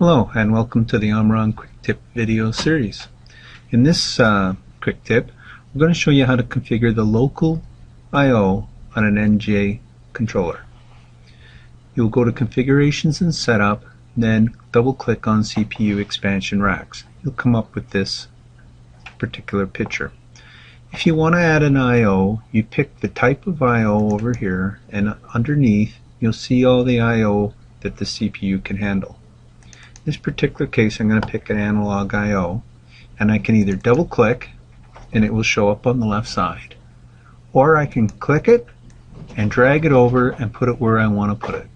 Hello and welcome to the Omron Quick Tip video series. In this quick tip, we're going to show you how to configure the local I/O on an NJ controller. You'll go to Configurations and Setup, then double click on CPU expansion racks. You'll come up with this particular picture. If you want to add an I/O, you pick the type of I/O over here, and underneath you'll see all the I/O that the CPU can handle. In this particular case, I'm going to pick an analog I/O, and I can either double click and it will show up on the left side, or I can click it and drag it over and put it where I want to put it.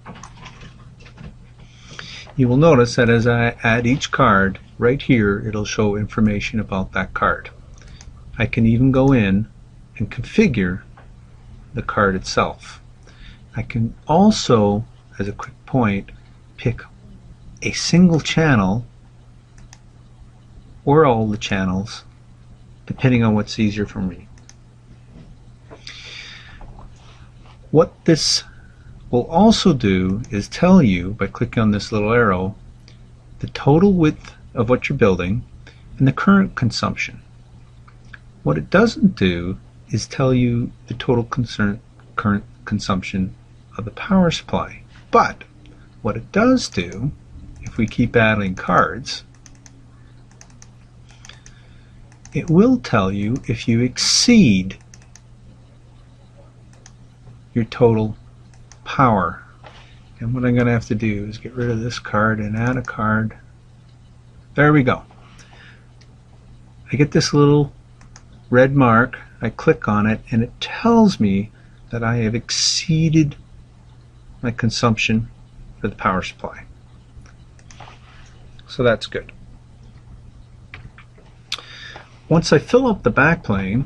You will notice that as I add each card, right here it'll show information about that card. I can even go in and configure the card itself. I can also, as a quick point, pick a single channel or all the channels, depending on what's easier for me. What this will also do is tell you, by clicking on this little arrow, the total width of what you're building and the current consumption. What it doesn't do is tell you the total current consumption of the power supply. But what it does do, if we keep adding cards, it will tell you if you exceed your total power. And what I'm going to have to do is get rid of this card and add a card. There we go. I get this little red mark, I click on it, and it tells me that I have exceeded my consumption for the power supply. So that's good. Once I fill up the backplane,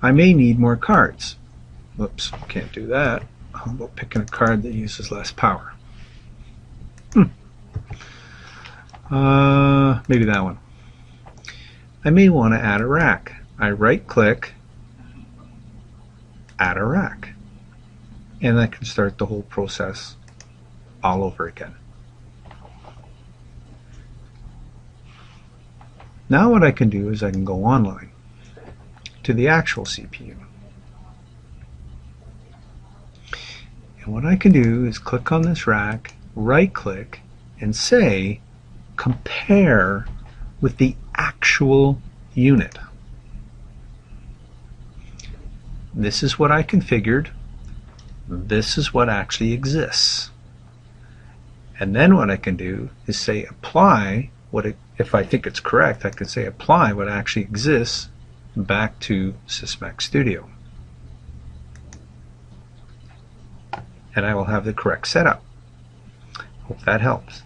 I may need more cards. Whoops, can't do that. How about picking a card that uses less power? Maybe that one. I may want to add a rack. I right click, add a rack, and I can start the whole process all over again. Now what I can do is I can go online to the actual CPU. And what I can do is click on this rack, right click, and say compare with the actual unit. This is what I configured. This is what actually exists. And then what I can do is say apply what it, if I think it's correct, I can say apply what actually exists back to Sysmac Studio. And I will have the correct setup. Hope that helps.